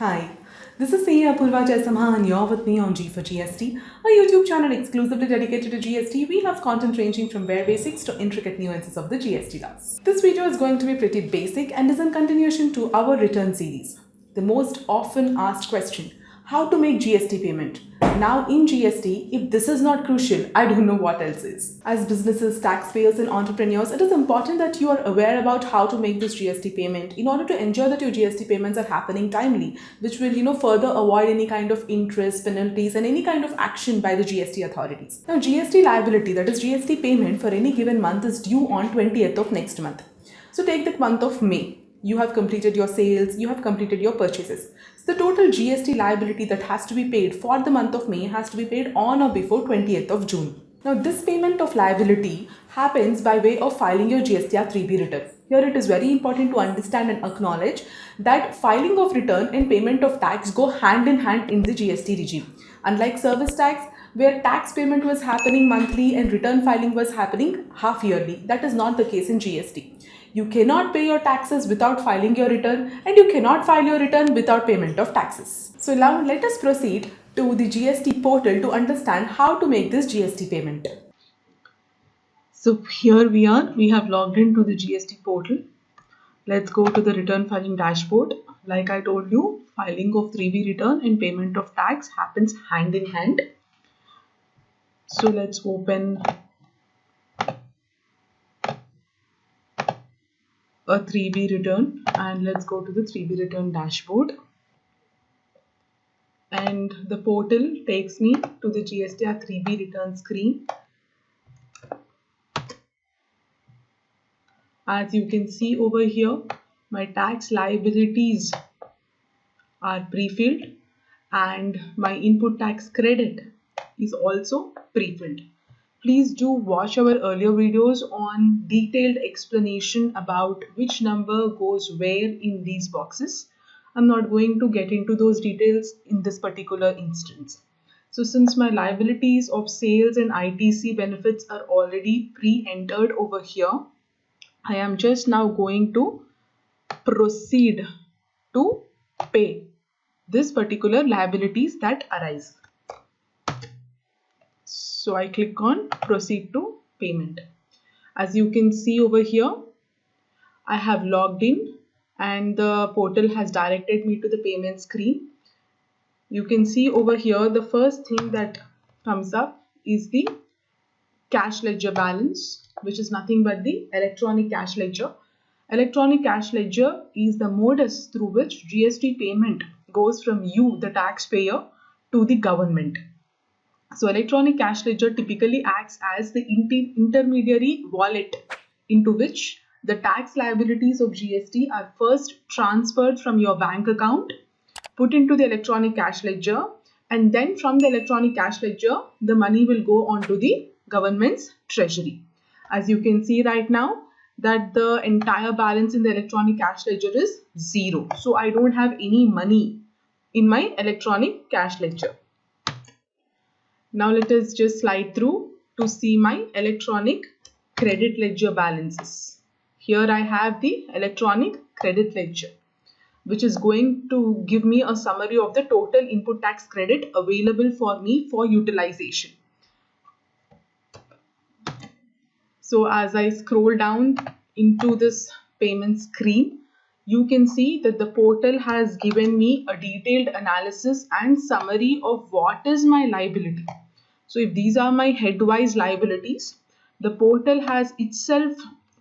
Hi, this is CA Apurva Jaisamha and you're with me on G for GST, a YouTube channel exclusively dedicated to GST. We have content ranging from bare basics to intricate nuances of the GST laws. This video is going to be pretty basic and is in continuation to our return series. The most often asked question, how to make GST payment? Now in GST, if this is not crucial, I don't know what else is. As businesses, taxpayers and entrepreneurs, it is important that you are aware about how to make this GST payment in order to ensure that your GST payments are happening timely, which will further avoid any kind of interest, penalties and any kind of action by the GST authorities. Now GST liability, that is GST payment for any given month, is due on 20th of next month. So take the month of May. You have completed your sales, you have completed your purchases. So the total GST liability that has to be paid for the month of May has to be paid on or before 20th of June. Now this payment of liability happens by way of filing your GSTR 3B return. Here it is very important to understand and acknowledge that filing of return and payment of tax go hand in hand in the GST regime. Unlike service tax, where tax payment was happening monthly and return filing was happening half yearly, that is not the case in GST. You cannot pay your taxes without filing your return, and you cannot file your return without payment of taxes. So now let us proceed to the GST portal to understand how to make this GST payment. So here we have logged into the GST portal. Let's go to the return filing dashboard. Like I told you, filing of 3B return and payment of tax happens hand in hand. So let's open a 3B return and let's go to the 3B return dashboard. And the portal takes me to the GSTR 3B return screen. As you can see over here, my tax liabilities are pre-filled and my input tax credit is also pre-filled. Please do watch our earlier videos on detailed explanation about which number goes where in these boxes. I'm not going to get into those details in this particular instance. So since my liabilities of sales and ITC benefits are already pre-entered over here, I am just now going to proceed to pay this particular liabilities that arise. So I click on proceed to payment. As you can see over here, I have logged in and the portal has directed me to the payment screen. You can see over here the first thing that comes up is the cash ledger balance, which is nothing but the electronic cash ledger. Electronic cash ledger is the modus through which GST payment goes from you, the taxpayer, to the government. So electronic cash ledger typically acts as the intermediary wallet into which the tax liabilities of GST are first transferred from your bank account, put into the electronic cash ledger, and then from the electronic cash ledger, the money will go on to the government's treasury. As you can see right now, that the entire balance in the electronic cash ledger is zero. So I don't have any money in my electronic cash ledger. Now let us just slide through to see my electronic credit ledger balances. Here I have the electronic credit ledger, which is going to give me a summary of the total input tax credit available for me for utilization. So as I scroll down into this payment screen, you can see that the portal has given me a detailed analysis and summary of what is my liability. So if these are my headwise liabilities, the portal has itself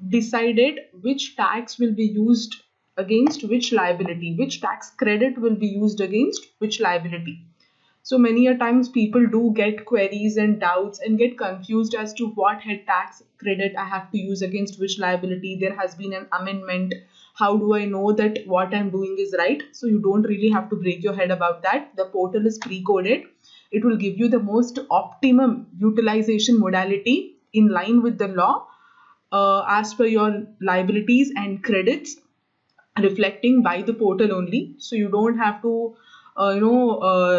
decided which tax will be used against which liability, which tax credit will be used against which liability. So many a times people do get queries and doubts and get confused as to what head tax credit I have to use against which liability. There has been an amendment. How do I know that what I'm doing is right? So you don't really have to break your head about that. The portal is pre-coded. It will give you the most optimum utilization modality in line with the law as per your liabilities and credits reflecting by the portal only. So you don't have to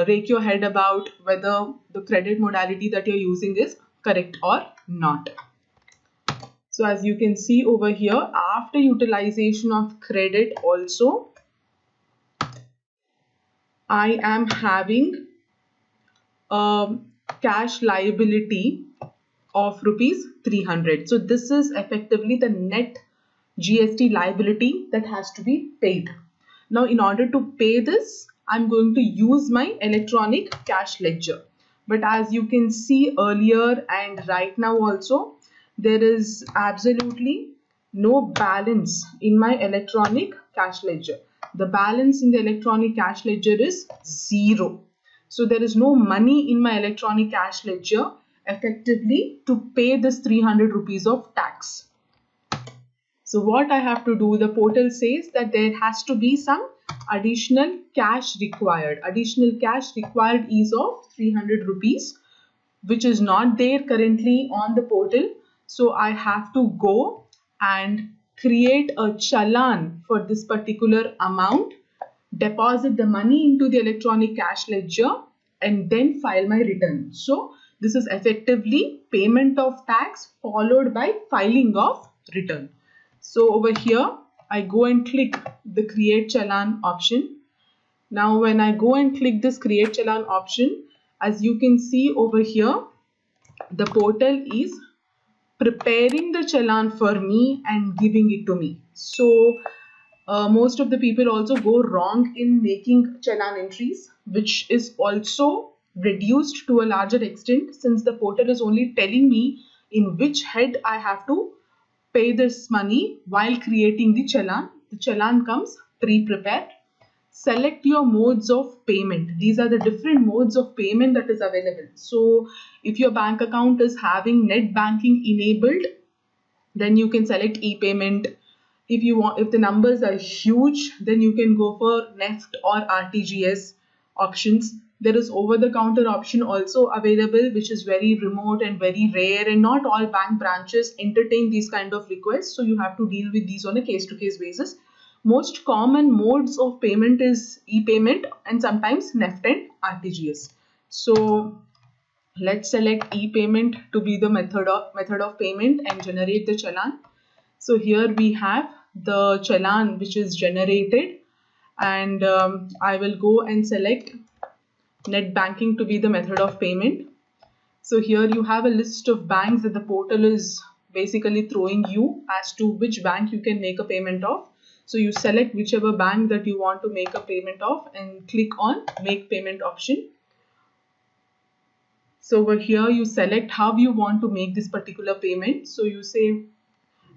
rake your head about whether the credit modality that you're using is correct or not. So as you can see over here, after utilization of credit also, I am having a cash liability of rupees 300. So this is effectively the net GST liability that has to be paid. Now, in order to pay this, I'm going to use my electronic cash ledger. But as you can see earlier and right now also, there is absolutely no balance in my electronic cash ledger. The balance in the electronic cash ledger is 0. So there is no money in my electronic cash ledger effectively to pay this 300 rupees of tax. So what I have to do, the portal says that there has to be some additional cash required. Additional cash required is of 300 rupees, which is not there currently on the portal. So I have to go and create a challan for this particular amount, deposit the money into the electronic cash ledger, and then file my return. So this is effectively payment of tax followed by filing of return. So over here, I go and click the create challan option. Now when I go and click this create challan option, as you can see over here, the portal is preparing the challan for me and giving it to me. So most of the people also go wrong in making challan entries, which is also reduced to a larger extent since the portal is only telling me in which head I have to pay this money while creating the challan. The challan comes pre-prepared. Select your modes of payment. These are the different modes of payment that is available. So if your bank account is having net banking enabled, then you can select e-payment. If the numbers are huge, then you can go for NEFT or RTGS options. There is over-the-counter option also available, which is very remote and very rare, and not all bank branches entertain these kind of requests. So you have to deal with these on a case-to-case basis. Most common modes of payment is e-payment and sometimes NEFT and RTGS. So let's select e-payment to be the method of payment and generate the challan. So here we have the challan which is generated, and I will go and select net banking to be the method of payment. So here you have a list of banks that the portal is basically throwing you as to which bank you can make a payment of. So you select whichever bank that you want to make a payment of and click on make payment option. So over here you select how you want to make this particular payment. So you say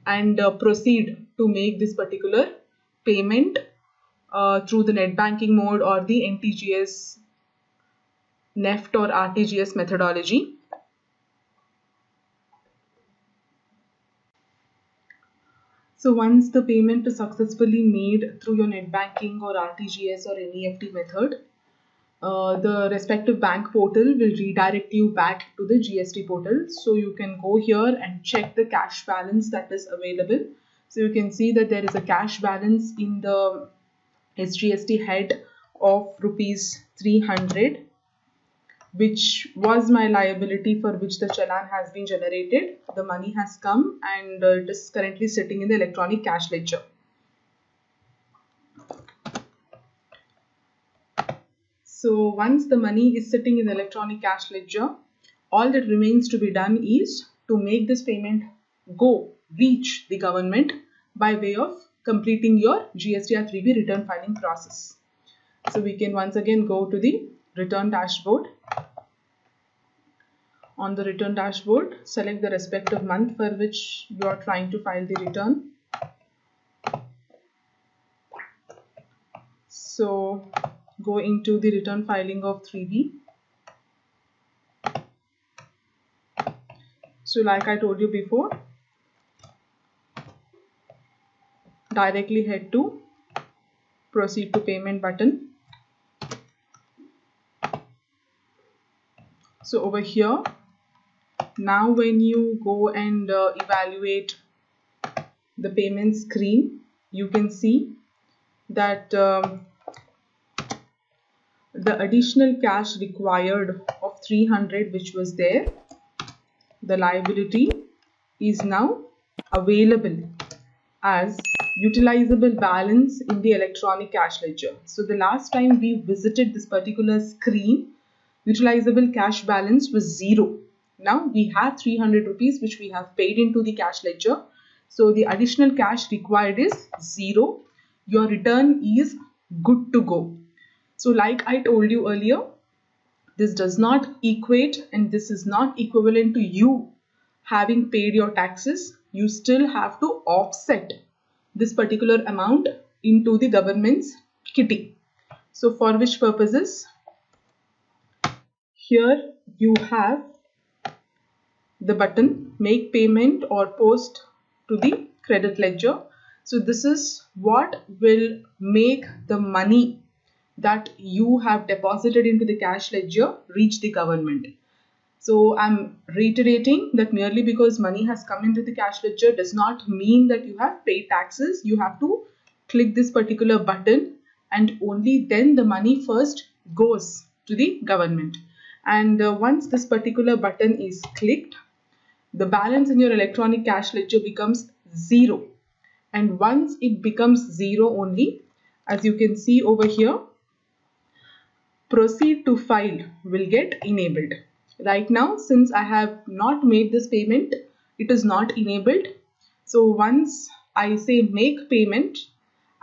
and proceed to make this particular payment through the net banking mode or the NTGS, NEFT or RTGS methodology. So once the payment is successfully made through your net banking or RTGS or NEFT method, the respective bank portal will redirect you back to the GST portal. So you can go here and check the cash balance that is available. So you can see that there is a cash balance in the SGST head of rupees 300, which was my liability for which the challan has been generated. The money has come and it is currently sitting in the electronic cash ledger. So once the money is sitting in the electronic cash ledger, all that remains to be done is to make this payment reach the government by way of completing your GSTR 3B return filing process. So we can once again go to the return dashboard. On the return dashboard, select the respective month for which you are trying to file the return. So go into the return filing of 3B. So like I told you before, directly head to proceed to payment button. So over here, now when you go and evaluate the payment screen, you can see that the additional cash required of 300 which was there, the liability is now available as utilizable balance in the electronic cash ledger. So the last time we visited this particular screen, utilizable cash balance was 0. Now we have 300 rupees which we have paid into the cash ledger. So the additional cash required is 0. Your return is good to go. So like I told you earlier, this does not equate and this is not equivalent to you having paid your taxes. You still have to offset this particular amount into the government's kitty. So for which purposes? Here you have the button make payment or post to the credit ledger. So this is what will make the money that you have deposited into the cash ledger reach the government. So I'm reiterating that merely because money has come into the cash ledger does not mean that you have paid taxes. You have to click this particular button and only then the money first goes to the government. And once this particular button is clicked, the balance in your electronic cash ledger becomes 0. And once it becomes 0 only, as you can see over here, proceed to file will get enabled. Right now, since I have not made this payment, it is not enabled. So once I say make payment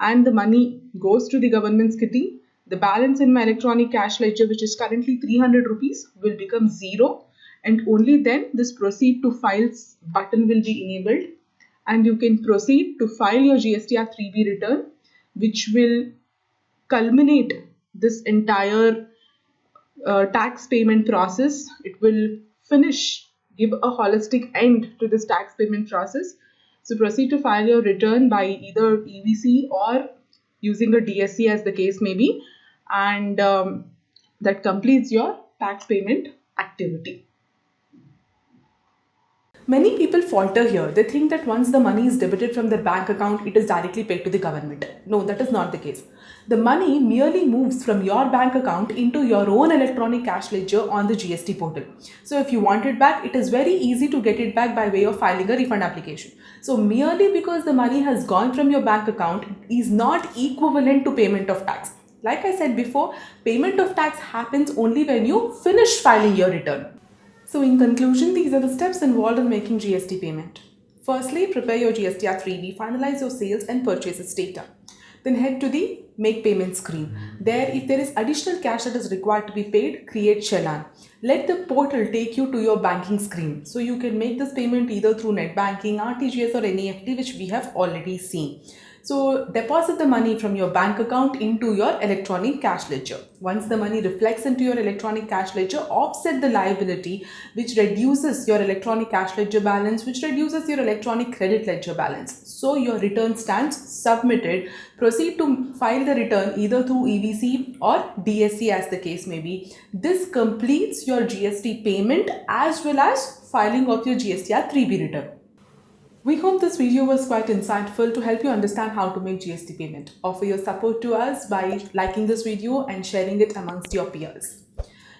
and the money goes to the government's kitty, the balance in my electronic cash ledger, which is currently 300 rupees, will become 0. And only then this proceed to files button will be enabled. And you can proceed to file your GSTR 3B return, which will culminate this entire tax payment process. It will finish, give a holistic end to this tax payment process. So proceed to file your return by either EVC or using a DSC as the case may be, and that completes your tax payment activity. Many people falter here. They think that once the money is debited from their bank account, it is directly paid to the government. No, that is not the case. The money merely moves from your bank account into your own electronic cash ledger on the GST portal. So if you want it back, it is very easy to get it back by way of filing a refund application. So merely because the money has gone from your bank account is not equivalent to payment of tax. Like I said before, payment of tax happens only when you finish filing your return. So in conclusion, these are the steps involved in making GST payment. Firstly, prepare your GSTR 3B, finalize your sales and purchases data. Then head to the make payment screen. There, if there is additional cash that is required to be paid, create challan. Let the portal take you to your banking screen. So you can make this payment either through net banking, RTGS or NEFT, which we have already seen. So deposit the money from your bank account into your electronic cash ledger. Once the money reflects into your electronic cash ledger, offset the liability, which reduces your electronic cash ledger balance, which reduces your electronic credit ledger balance. So your return stands submitted. Proceed to file the return either through EVC or DSC as the case may be. This completes your GST payment as well as filing of your GSTR 3B return. We hope this video was quite insightful to help you understand how to make GST payment. Offer your support to us by liking this video and sharing it amongst your peers.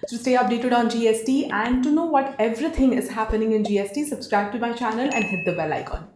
To stay updated on GST and to know what everything is happening in GST, subscribe to my channel and hit the bell icon.